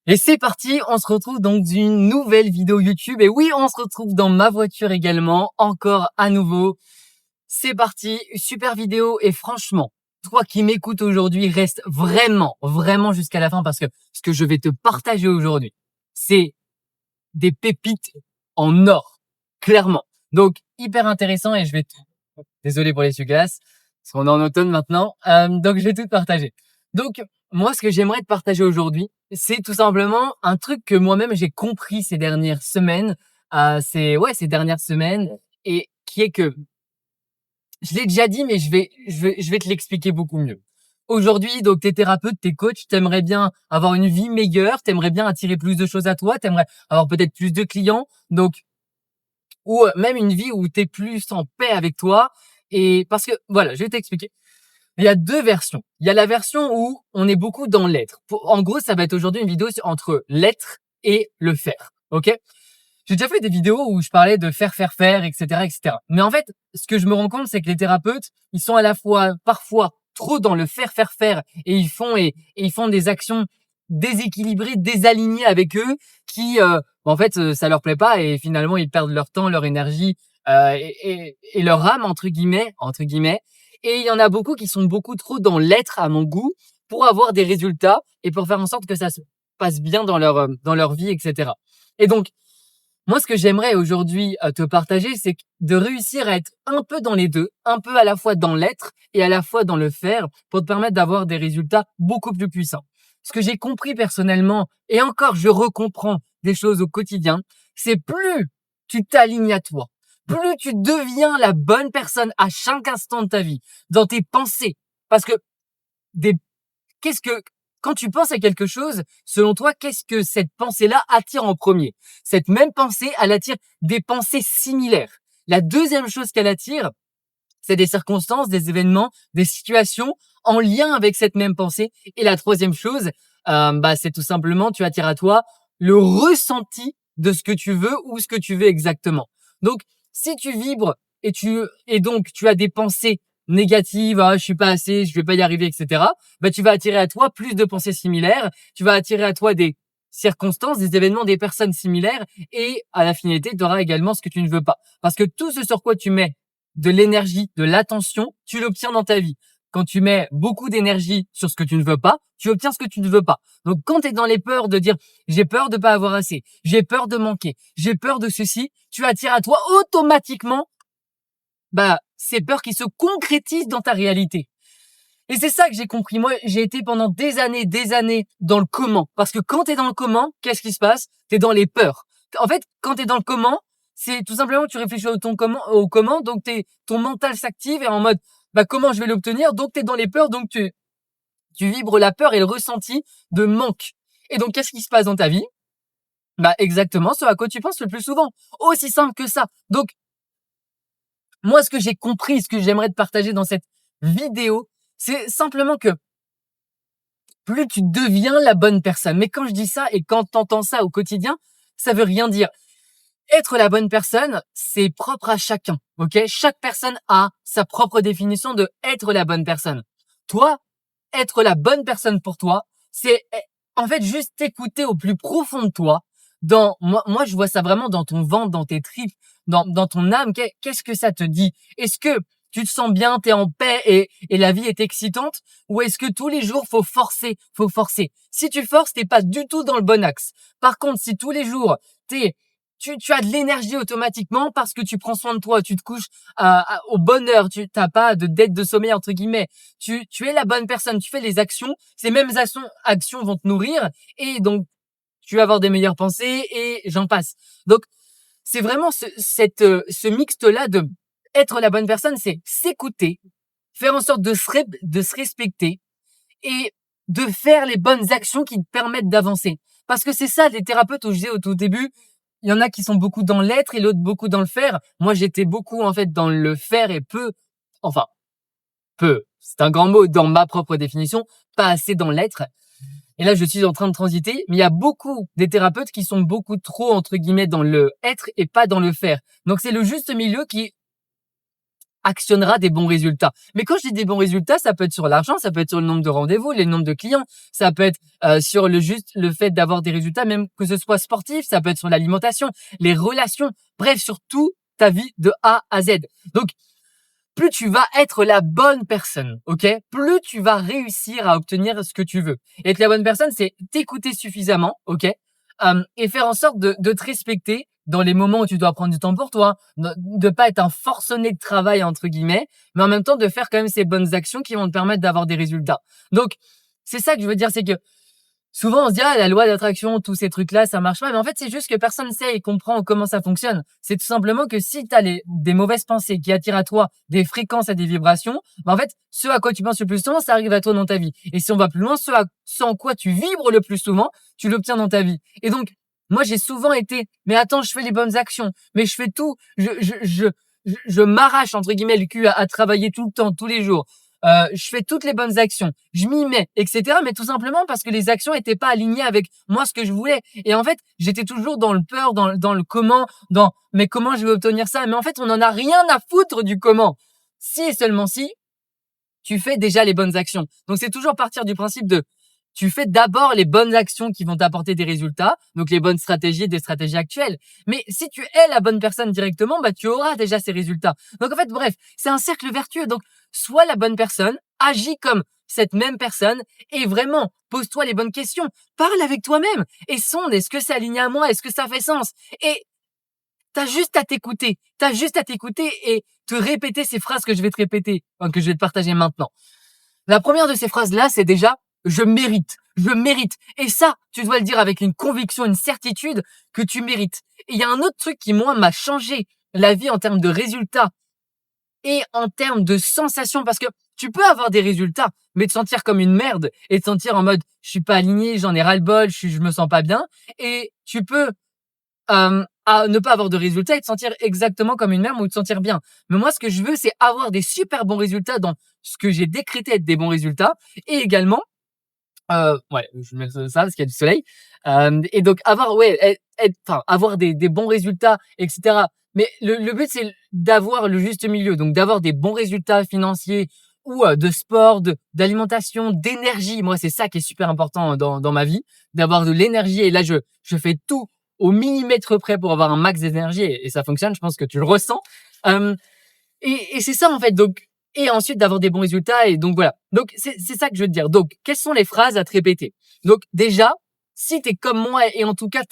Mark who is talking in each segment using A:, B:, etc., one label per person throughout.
A: Et c'est parti, on se retrouve dans une nouvelle vidéo YouTube. Et oui, on se retrouve dans ma voiture également, encore à nouveau. C'est parti, super vidéo. Et franchement, toi qui m'écoutes aujourd'hui, reste vraiment jusqu'à la fin parce que ce que je vais te partager aujourd'hui, c'est des pépites en or, clairement. Donc, hyper intéressant et désolé pour les glaces parce qu'on est en automne maintenant. Donc, je vais tout partager. Donc, moi, ce que j'aimerais te partager aujourd'hui, c'est tout simplement un truc que moi-même j'ai compris ces dernières semaines. Ces dernières semaines et qui est que je l'ai déjà dit, mais je vais te l'expliquer beaucoup mieux. Aujourd'hui, donc, t'es thérapeute, t'es coach, t'aimerais bien avoir une vie meilleure, t'aimerais bien attirer plus de choses à toi, t'aimerais avoir peut-être plus de clients, donc, ou même une vie où t'es plus en paix avec toi. Et parce que, voilà, je vais t'expliquer. Il y a deux versions. Il y a la version où on est beaucoup dans l'être. En gros, ça va être aujourd'hui une vidéo entre l'être et le faire. Ok? J'ai déjà fait des vidéos où je parlais de faire, etc., etc. Mais en fait, ce que je me rends compte, c'est que les thérapeutes, ils sont à la fois, parfois, trop dans le faire, et ils font des actions déséquilibrées, désalignées avec eux, qui, en fait, ça leur plaît pas, et finalement, ils perdent leur temps, leur énergie, et leur âme, entre guillemets. Et il y en a beaucoup qui sont beaucoup trop dans l'être, à mon goût, pour avoir des résultats, et pour faire en sorte que ça se passe bien dans leur vie, etc. Et donc, moi, ce que j'aimerais aujourd'hui te partager, c'est de réussir à être un peu dans les deux, un peu à la fois dans l'être et à la fois dans le faire, pour te permettre d'avoir des résultats beaucoup plus puissants. Ce que j'ai compris personnellement, et encore je recomprends des choses au quotidien, c'est plus tu t'alignes à toi, plus tu deviens la bonne personne à chaque instant de ta vie, dans tes pensées. Parce que des qu'est-ce que quand tu penses à quelque chose, selon toi, qu'est-ce que cette pensée-là attire en premier? Cette même pensée, elle attire des pensées similaires. La deuxième chose qu'elle attire, c'est des circonstances, des événements, des situations en lien avec cette même pensée. Et la troisième chose, c'est tout simplement, tu attires à toi le ressenti de ce que tu veux ou ce que tu veux exactement. Donc, si tu vibres et donc tu as des pensées négatives, ah, je suis pas assez, je vais pas y arriver, etc. Tu vas attirer à toi plus de pensées similaires. Tu vas attirer à toi des circonstances, des événements, des personnes similaires. Et à la finalité, tu auras également ce que tu ne veux pas. Parce que tout ce sur quoi tu mets de l'énergie, de l'attention, tu l'obtiens dans ta vie. Quand tu mets beaucoup d'énergie sur ce que tu ne veux pas, tu obtiens ce que tu ne veux pas. Donc, quand tu es dans les peurs de dire j'ai peur de pas avoir assez, j'ai peur de manquer, j'ai peur de ceci, tu attires à toi automatiquement ces peurs qui se concrétisent dans ta réalité. Et c'est ça que j'ai compris. Moi, j'ai été pendant des années dans le comment. Parce que quand t'es dans le comment, qu'est-ce qui se passe? T'es dans les peurs. En fait, quand t'es dans le comment, c'est tout simplement tu réfléchis au comment, donc ton mental s'active et en mode, comment je vais l'obtenir? Donc t'es dans les peurs, donc tu vibres la peur et le ressenti de manque. Et donc, qu'est-ce qui se passe dans ta vie? Exactement ce à quoi tu penses le plus souvent. Aussi simple que ça. Donc, moi, ce que j'ai compris, ce que j'aimerais te partager dans cette vidéo, c'est simplement que plus tu deviens la bonne personne. Mais quand je dis ça et quand t'entends ça au quotidien, ça veut rien dire. Être la bonne personne, c'est propre à chacun, ok? Chaque personne a sa propre définition de être la bonne personne. Toi, être la bonne personne pour toi, c'est en fait juste t'écouter au plus profond de toi. Moi, je vois ça vraiment dans ton ventre, dans tes tripes, dans ton âme. Qu'est-ce que ça te dit? Est-ce que tu te sens bien, t'es en paix et la vie est excitante? Ou est-ce que tous les jours faut forcer? Si tu forces, t'es pas du tout dans le bon axe. Par contre, si tous les jours tu as de l'énergie automatiquement parce que tu prends soin de toi, tu te couches au bonne heure, tu t'as pas de dette de sommeil entre guillemets, tu es la bonne personne, tu fais les actions, ces mêmes actions vont te nourrir et donc tu vas avoir des meilleures pensées et j'en passe. Donc c'est vraiment ce mixte-là de être la bonne personne, c'est s'écouter, faire en sorte de se respecter et de faire les bonnes actions qui te permettent d'avancer. Parce que c'est ça, les thérapeutes, où je disais au tout début, il y en a qui sont beaucoup dans l'être et l'autre beaucoup dans le faire. Moi, j'étais beaucoup, en fait, dans le faire et enfin, peu, c'est un grand mot dans ma propre définition, pas assez dans l'être. Et là, je suis en train de transiter, mais il y a beaucoup des thérapeutes qui sont beaucoup trop, entre guillemets, dans le être et pas dans le faire. Donc, c'est le juste milieu qui, actionnera des bons résultats. Mais quand je dis des bons résultats, ça peut être sur l'argent, ça peut être sur le nombre de rendez-vous, le nombre de clients, ça peut être sur le fait d'avoir des résultats, même que ce soit sportif, ça peut être sur l'alimentation, les relations, bref, sur tout ta vie de A à Z. Donc, plus tu vas être la bonne personne, ok? Plus tu vas réussir à obtenir ce que tu veux. Et être la bonne personne, c'est t'écouter suffisamment, ok? Et faire en sorte de te respecter dans les moments où tu dois prendre du temps pour toi, de pas être un forcené de travail entre guillemets, mais en même temps de faire quand même ces bonnes actions qui vont te permettre d'avoir des résultats. Donc, c'est ça que je veux dire, c'est que souvent, on se dit, ah, la loi d'attraction, tous ces trucs-là, ça marche pas. Mais en fait, c'est juste que personne ne sait et comprend comment ça fonctionne. C'est tout simplement que si tu as des mauvaises pensées qui attirent à toi des fréquences et des vibrations, bah en fait, ce à quoi tu penses le plus souvent, ça arrive à toi dans ta vie. Et si on va plus loin, ce en quoi tu vibres le plus souvent, tu l'obtiens dans ta vie. Et donc, moi, j'ai souvent été, mais attends, je fais les bonnes actions, mais je fais tout, je m'arrache, entre guillemets, le cul à travailler tout le temps, tous les jours. Je fais toutes les bonnes actions, je m'y mets, etc. Mais tout simplement parce que les actions étaient pas alignées avec moi ce que je voulais. Et en fait, j'étais toujours dans le peur, dans le comment, mais comment je vais obtenir ça. Mais en fait, on en a rien à foutre du comment. Si et seulement si tu fais déjà les bonnes actions. Donc c'est toujours partir du principe de tu fais d'abord les bonnes actions qui vont t'apporter des résultats, donc les bonnes stratégies, des stratégies actuelles. Mais si tu es la bonne personne directement, bah tu auras déjà ces résultats. Donc en fait, bref, c'est un cercle vertueux. Donc sois la bonne personne, agis comme cette même personne et vraiment pose-toi les bonnes questions. Parle avec toi-même et sonde, est-ce que c'est aligné à moi, est-ce que ça fait sens? Et t'as juste à t'écouter, et te répéter ces phrases que je vais te répéter, que je vais te partager maintenant. La première de ces phrases-là, c'est déjà je mérite, je mérite. Et ça, tu dois le dire avec une conviction, une certitude que tu mérites. Et il y a un autre truc qui, moi, m'a changé la vie en termes de résultats et en termes de sensations, parce que tu peux avoir des résultats, mais te sentir comme une merde et te sentir en mode je suis pas aligné, j'en ai ras-le-bol, je me sens pas bien. Et tu peux à ne pas avoir de résultats et te sentir exactement comme une merde ou te sentir bien. Mais moi, ce que je veux, c'est avoir des super bons résultats dans ce que j'ai décrété être des bons résultats et également ouais, je mets ça parce qu'il y a du soleil. Et donc avoir avoir des bons résultats, etc. Mais le but c'est d'avoir le juste milieu, donc d'avoir des bons résultats financiers ou de sport, d'alimentation, d'énergie. Moi, c'est ça qui est super important dans ma vie, d'avoir de l'énergie. Et là, je fais tout au millimètre près pour avoir un max d'énergie et ça fonctionne. Je pense que tu le ressens. Euh, et c'est ça en fait. Donc et ensuite d'avoir des bons résultats et donc voilà. Donc c'est ça que je veux te dire. Donc quelles sont les phrases à te répéter? Donc déjà, si t'es comme moi et en tout cas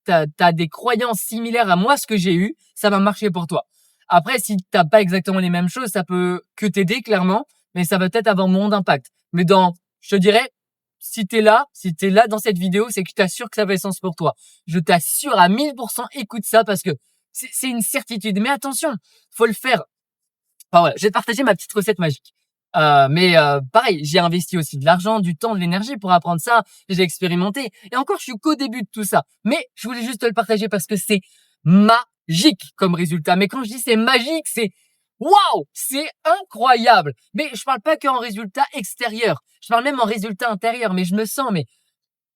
A: t'as des croyances similaires à moi ce que j'ai eu, ça va marcher pour toi. Après si t'as pas exactement les mêmes choses, ça peut que t'aider clairement, mais ça va peut-être avoir moins d'impact. Mais je te dirais si t'es là dans cette vidéo, c'est que je t'assure que ça fait sens pour toi. Je t'assure à 1000%, écoute ça parce que c'est une certitude. Mais attention, faut le faire. Enfin voilà, je vais te partager ma petite recette magique. Mais pareil, j'ai investi aussi de l'argent, du temps, de l'énergie pour apprendre ça. J'ai expérimenté. Et encore, je suis qu'au début de tout ça. Mais je voulais juste te le partager parce que c'est magique comme résultat. Mais quand je dis c'est magique, c'est waouh, c'est incroyable. Mais je parle pas qu'en résultat extérieur. Je parle même en résultat intérieur. Mais je me sens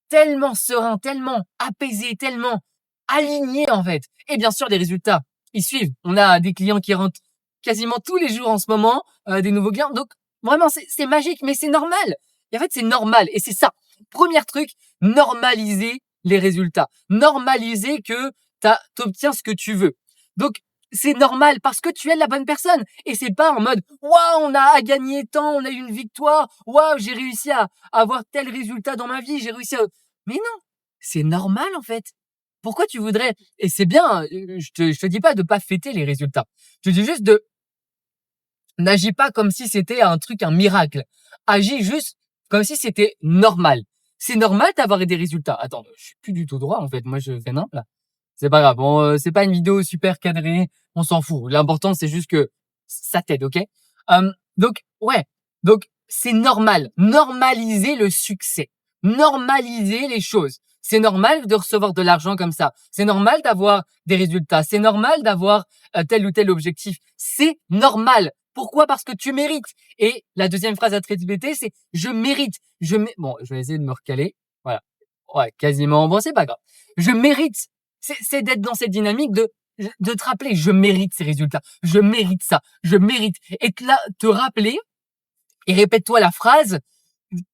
A: tellement serein, tellement apaisé, tellement aligné en fait. Et bien sûr, les résultats, ils suivent. On a des clients qui rentrent quasiment tous les jours en ce moment, des nouveaux clients. Donc vraiment, c'est magique, mais c'est normal. Et en fait, c'est normal. Et c'est ça. Premier truc, normaliser les résultats. Normaliser que t'obtiens ce que tu veux. Donc, c'est normal parce que tu es la bonne personne. Et c'est pas en mode, waouh, on a gagné tant, on a eu une victoire, waouh, j'ai réussi à avoir tel résultat dans ma vie, j'ai réussi à... Mais non, c'est normal en fait. Pourquoi tu voudrais... Et c'est bien, je te dis pas de pas fêter les résultats. Je te dis juste n'agis pas comme si c'était un miracle. Agis juste comme si c'était normal. C'est normal d'avoir des résultats. Attends, je suis plus du tout droit en fait. Moi, je fais n'importe là. C'est pas grave. Bon, c'est pas une vidéo super cadrée. On s'en fout. L'important, c'est juste que ça t'aide, ok? Donc, ouais. Donc, c'est normal. Normaliser le succès. Normaliser les choses. C'est normal de recevoir de l'argent comme ça. C'est normal d'avoir des résultats. C'est normal d'avoir tel ou tel objectif. C'est normal. Pourquoi? Parce que tu mérites. Et la deuxième phrase à te répéter, c'est je mérite. Bon, je vais essayer de me recaler. Voilà. Ouais, quasiment. Bon, c'est pas grave. Je mérite. C'est d'être dans cette dynamique de de te rappeler, je mérite ces résultats, je mérite ça, je mérite. Et te rappeler et répète-toi la phrase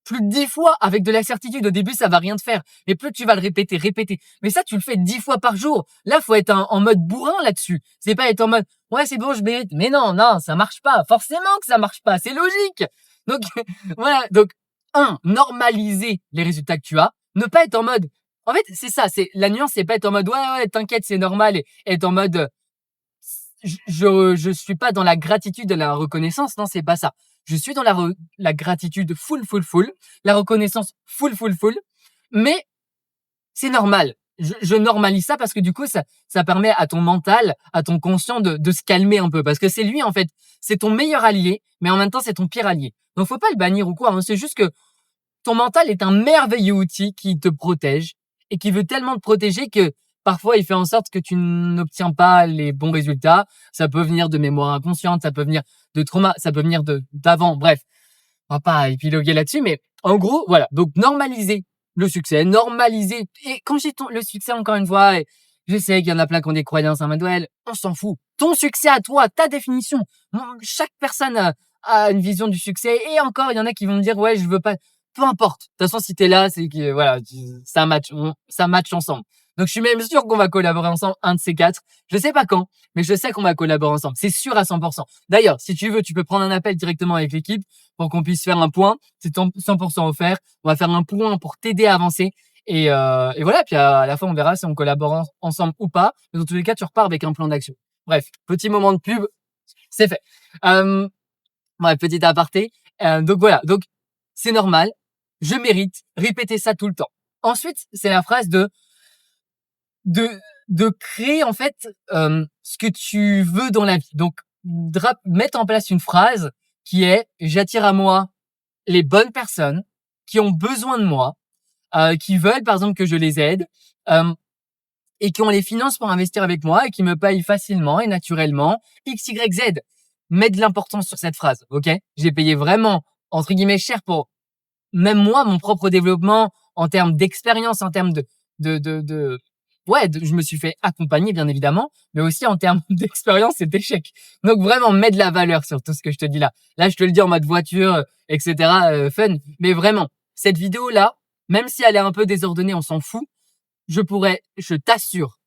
A: plus de 10 fois avec de la certitude. Au début, ça va rien te faire. Mais plus tu vas le répéter. Mais ça, tu le fais 10 fois par jour. Là, faut être en mode bourrin là-dessus. C'est pas être en mode, ouais, c'est bon, je mérite. Mais non, ça marche pas. Forcément que ça marche pas. C'est logique. Donc, voilà. Donc, normaliser les résultats que tu as. Ne pas être en mode, en fait, c'est ça. La nuance, c'est pas être en mode, ouais, t'inquiète, c'est normal. Et être en mode, je suis pas dans la gratitude de la reconnaissance. Non, c'est pas ça. Je suis dans la gratitude full. La reconnaissance full. Mais c'est normal. Je normalise ça parce que du coup, ça permet à ton mental, à ton conscient de se calmer un peu. Parce que c'est lui, en fait, c'est ton meilleur allié, mais en même temps, c'est ton pire allié. Donc, faut pas le bannir ou quoi, hein. C'est juste que ton mental est un merveilleux outil qui te protège et qui veut tellement te protéger que parfois il fait en sorte que tu n'obtiens pas les bons résultats. Ça peut venir de mémoire inconsciente, ça peut venir de trauma, ça peut venir d'avant. Bref, on va pas épiloguer là-dessus, mais en gros, voilà. Donc normaliser le succès, normaliser. Et quand j'ai le succès, encore une fois, et je sais qu'il y en a plein qui ont des croyances en mode ouais, on s'en fout. Ton succès à toi, ta définition. Chaque personne a une vision du succès. Et encore, il y en a qui vont me dire ouais, je veux pas. Peu importe. De toute façon, si t'es là, c'est que voilà, ça match ensemble. Donc je suis même sûr qu'on va collaborer ensemble, un de ces quatre. Je sais pas quand, mais je sais qu'on va collaborer ensemble. C'est sûr à 100%. D'ailleurs, si tu veux, tu peux prendre un appel directement avec l'équipe pour qu'on puisse faire un point. C'est 100% offert. On va faire un point pour t'aider à avancer. Et voilà, puis à la fin, on verra si on collabore ensemble ou pas. Mais dans tous les cas, tu repars avec un plan d'action. Bref, petit moment de pub, c'est fait. Bref, petit aparté. Donc voilà, donc c'est normal. Je mérite. Répétez ça tout le temps. Ensuite, c'est la phrase de créer en fait ce que tu veux dans la vie. Donc mettre en place une phrase qui est j'attire à moi les bonnes personnes qui ont besoin de moi, qui veulent par exemple que je les aide et qui ont les finances pour investir avec moi et qui me payent facilement et naturellement X, Y, Z. Mets de l'importance sur cette phrase, ok? J'ai payé vraiment entre guillemets cher pour même moi mon propre développement en termes d'expérience, en termes je me suis fait accompagner bien évidemment, mais aussi en termes d'expérience et d'échec. Donc vraiment mets de la valeur sur tout ce que je te dis là. Là je te le dis en mode voiture, etc. Fun, mais vraiment cette vidéo là, même si elle est un peu désordonnée, on s'en fout. Je t'assure,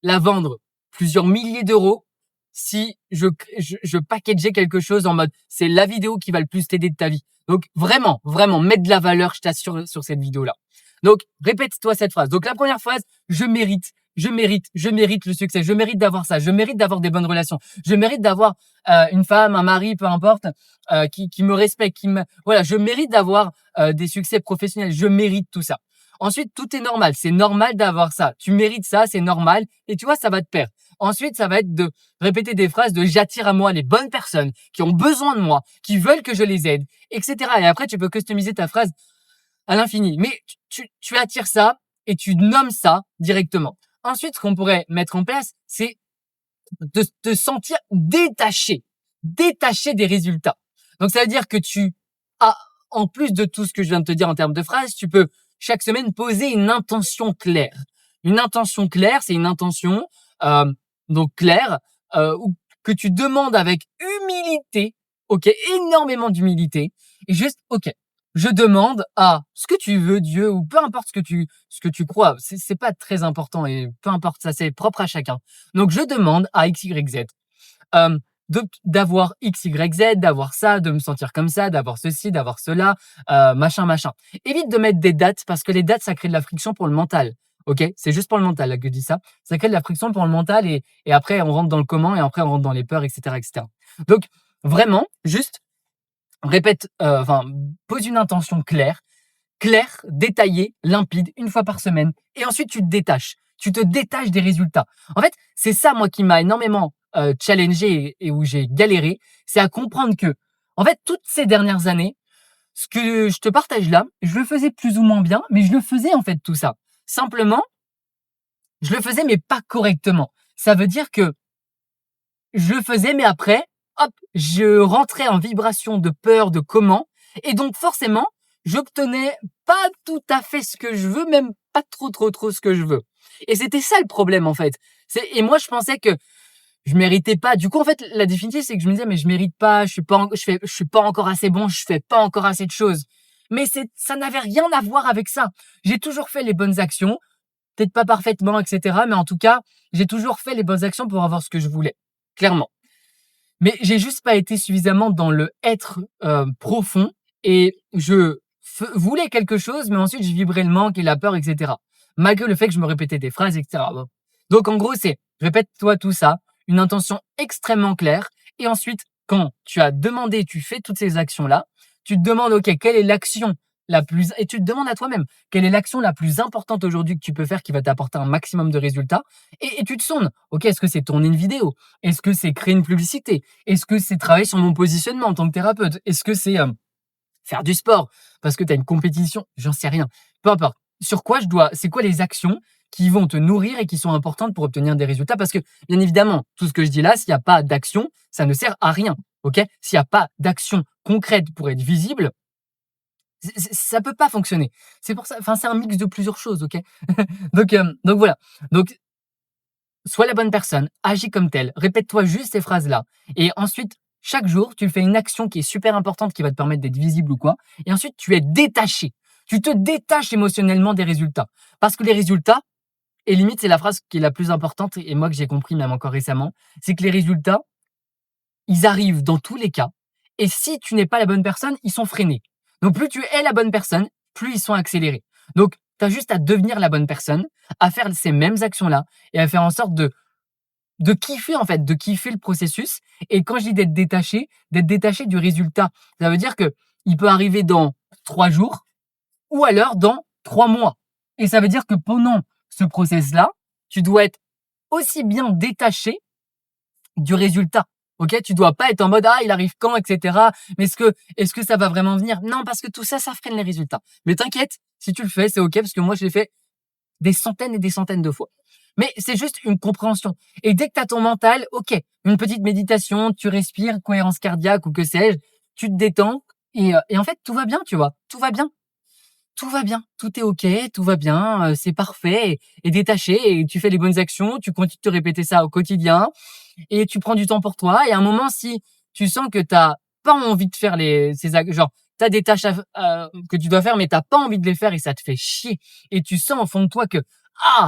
A: la vendre plusieurs milliers d'euros si je packageais quelque chose en mode c'est la vidéo qui va le plus t'aider de ta vie. Donc vraiment, mettre de la valeur, je t'assure, sur cette vidéo-là. Donc répète-toi cette phrase. Donc la première phrase, je mérite le succès, je mérite d'avoir ça, je mérite d'avoir des bonnes relations, je mérite d'avoir une femme, un mari, peu importe, qui me respecte, voilà, je mérite d'avoir des succès professionnels, je mérite tout ça. Ensuite, tout est normal. C'est normal d'avoir ça. Tu mérites ça, c'est normal. Et tu vois, ça va te perdre. Ensuite, ça va être de répéter des phrases de j'attire à moi les bonnes personnes qui ont besoin de moi, qui veulent que je les aide, etc. Et après, tu peux customiser ta phrase à l'infini. Mais tu attires ça et tu nommes ça directement. Ensuite, ce qu'on pourrait mettre en place, c'est de te sentir détaché des résultats. Donc, ça veut dire que tu as, en plus de tout ce que je viens de te dire en termes de phrases, tu peux chaque semaine poser une intention claire. Une intention claire, c'est une intention donc claire que tu demandes avec humilité, ok, énormément d'humilité, et juste ok, je demande à ce que tu veux, Dieu, ou peu importe ce que tu crois, c'est pas très important et peu importe, ça c'est propre à chacun. Donc je demande à X, Y, Z d'avoir X, Y, Z, d'avoir ça, de me sentir comme ça, d'avoir ceci, d'avoir cela, machin. Évite de mettre des dates parce que les dates, ça crée de la friction pour le mental. Ok, c'est juste pour le mental là que je dis ça. Ça crée de la friction pour le mental et après on rentre dans le comment et après on rentre dans les peurs, etc. Donc vraiment, juste répète, pose une intention claire, détaillée, limpide, une fois par semaine. Et ensuite tu te détaches. Tu te détaches des résultats. En fait, c'est ça moi qui m'a énormément challengé et où j'ai galéré, c'est à comprendre que, en fait, toutes ces dernières années, ce que je te partage là, je le faisais plus ou moins bien, mais je le faisais en fait tout ça. Simplement, je le faisais mais pas correctement. Ça veut dire que je le faisais mais après, hop, je rentrais en vibration de peur, de comment, et donc forcément, j'obtenais pas tout à fait ce que je veux, même pas trop ce que je veux. Et c'était ça le problème, en fait. Et moi, je pensais que je méritais pas. Du coup, en fait, la définitive, c'est que je me disais, mais je mérite pas, je suis pas encore assez bon, je fais pas encore assez de choses. Mais ça n'avait rien à voir avec ça. J'ai toujours fait les bonnes actions, peut-être pas parfaitement, etc. Mais en tout cas, j'ai toujours fait les bonnes actions pour avoir ce que je voulais. Clairement. Mais j'ai juste pas été suffisamment dans le être profond et voulais quelque chose, mais ensuite je vibrais le manque et la peur, etc. Malgré le fait que je me répétais des phrases, etc. Bon. Donc en gros, c'est répète-toi tout ça, une intention extrêmement claire, et ensuite, quand tu as demandé, tu fais toutes ces actions-là, tu te demandes, ok, quelle est l'action la plus, et tu te demandes à toi-même, quelle est l'action la plus importante aujourd'hui que tu peux faire qui va t'apporter un maximum de résultats, et tu te sondes, ok, est-ce que c'est tourner une vidéo? Est-ce que c'est créer une publicité? Est-ce que c'est travailler sur mon positionnement en tant que thérapeute? Est-ce que c'est faire du sport parce que tu as une compétition? J'en sais rien. Peu importe. Sur quoi c'est quoi les actions qui vont te nourrir et qui sont importantes pour obtenir des résultats? Parce que, bien évidemment, tout ce que je dis là, s'il n'y a pas d'action, ça ne sert à rien. Ok? S'il n'y a pas d'action concrète pour être visible, ça peut pas fonctionner. C'est pour ça, enfin, c'est un mix de plusieurs choses, ok? Donc voilà. Donc, sois la bonne personne, agis comme tel, répète-toi juste ces phrases-là. Et ensuite, chaque jour, tu fais une action qui est super importante, qui va te permettre d'être visible ou quoi. Et ensuite, tu es détaché. Tu te détaches émotionnellement des résultats. Parce que les résultats, et limite, c'est la phrase qui est la plus importante, et moi que j'ai compris même encore récemment, c'est que les résultats, ils arrivent dans tous les cas. Et si tu n'es pas la bonne personne, ils sont freinés. Donc plus tu es la bonne personne, plus ils sont accélérés. Donc, tu as juste à devenir la bonne personne, à faire ces mêmes actions-là, et à faire en sorte de kiffer en fait, de kiffer le processus. Et quand je dis d'être détaché du résultat, ça veut dire que il peut arriver dans 3 jours ou alors dans 3 mois. Et ça veut dire que pendant ce process-là, tu dois être aussi bien détaché du résultat. Ok, tu dois pas être en mode il arrive quand, etc. Mais est-ce que ça va vraiment venir? Non, parce que tout ça, ça freine les résultats. Mais t'inquiète, si tu le fais, c'est ok parce que moi je l'ai fait des centaines et des centaines de fois. Mais c'est juste une compréhension. Et dès que tu as ton mental, ok, une petite méditation, tu respires, cohérence cardiaque ou que sais-je, tu te détends et en fait tout va bien, tu vois, tout va bien. Tout va bien, tout est ok, tout va bien, c'est parfait et détaché et tu fais les bonnes actions, tu continues de te répéter ça au quotidien et tu prends du temps pour toi et à un moment si tu sens que t'as pas envie de faire genre t'as des tâches que tu dois faire mais t'as pas envie de les faire et ça te fait chier et tu sens au fond de toi que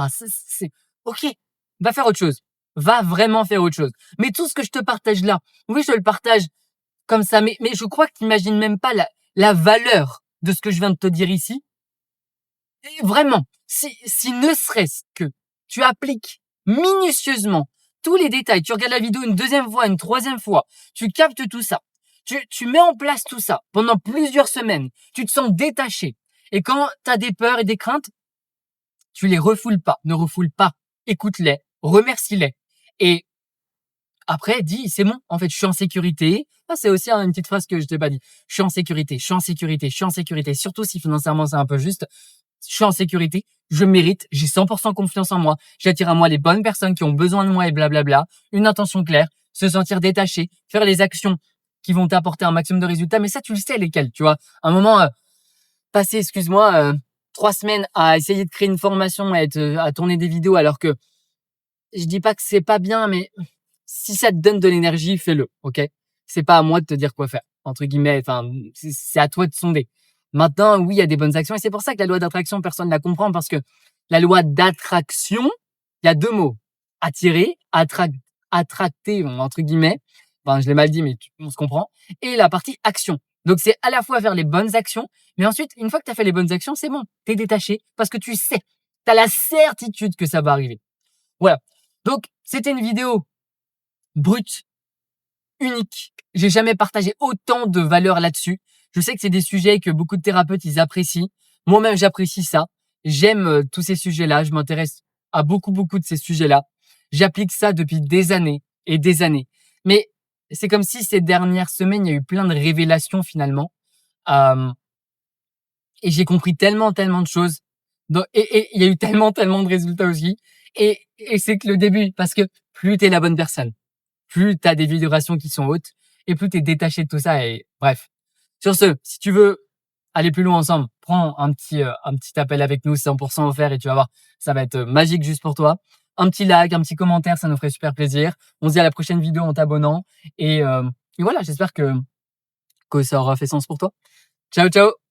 A: c'est ok, va faire autre chose, va vraiment faire autre chose. Mais tout ce que je te partage là, oui je te le partage comme ça, mais je crois que t'imagines même pas la valeur de ce que je viens de te dire ici. Et vraiment, si ne serait-ce que tu appliques minutieusement tous les détails, tu regardes la vidéo une deuxième fois, une troisième fois, tu captes tout ça, tu mets en place tout ça pendant plusieurs semaines, tu te sens détaché. Et quand tu as des peurs et des craintes, tu les refoules pas, ne refoule pas, écoute-les, remercie-les. Et après, dis, c'est bon, en fait, je suis en sécurité. C'est aussi une petite phrase que je t'ai pas dit. Je suis en sécurité, je suis en sécurité, je suis en sécurité. Surtout si financièrement c'est un peu juste. Je suis en sécurité, je mérite, j'ai 100% confiance en moi. J'attire à moi les bonnes personnes qui ont besoin de moi et blablabla. Une intention claire, se sentir détaché, faire les actions qui vont t'apporter un maximum de résultats. Mais ça, tu le sais lesquelles, tu vois. À un moment, passer, excuse-moi, 3 semaines à essayer de créer une formation, à tourner des vidéos alors que je dis pas que c'est pas bien, mais si ça te donne de l'énergie, fais-le, ok? C'est pas à moi de te dire quoi faire, entre guillemets. Enfin, c'est à toi de sonder. Maintenant, oui, il y a des bonnes actions et c'est pour ça que la loi d'attraction, personne ne la comprend parce que la loi d'attraction, il y a 2 mots. Attirer, attracter, bon, entre guillemets. Enfin, je l'ai mal dit, mais on se comprend. Et la partie action. Donc, c'est à la fois faire les bonnes actions, mais ensuite, une fois que tu as fait les bonnes actions, c'est bon. Tu es détaché parce que tu sais, tu as la certitude que ça va arriver. Voilà. Donc, c'était une vidéo brute, unique. J'ai jamais partagé autant de valeur là-dessus. Je sais que c'est des sujets que beaucoup de thérapeutes, ils apprécient. Moi-même, j'apprécie ça. J'aime tous ces sujets-là. Je m'intéresse à beaucoup, beaucoup de ces sujets-là. J'applique ça depuis des années et des années. Mais c'est comme si ces dernières semaines, il y a eu plein de révélations finalement. Euh, et j'ai compris tellement, tellement de choses. Et il y a eu tellement, tellement de résultats aussi. Et c'est que le début, parce que plus t'es la bonne personne, plus tu as des vibrations qui sont hautes et plus tu es détaché de tout ça et bref. Sur ce, si tu veux aller plus loin ensemble, prends un petit appel avec nous, 100% offert et tu vas voir, ça va être magique juste pour toi. Un petit like, un petit commentaire, ça nous ferait super plaisir. On se dit à la prochaine vidéo en t'abonnant et voilà, j'espère que ça aura fait sens pour toi. Ciao, ciao!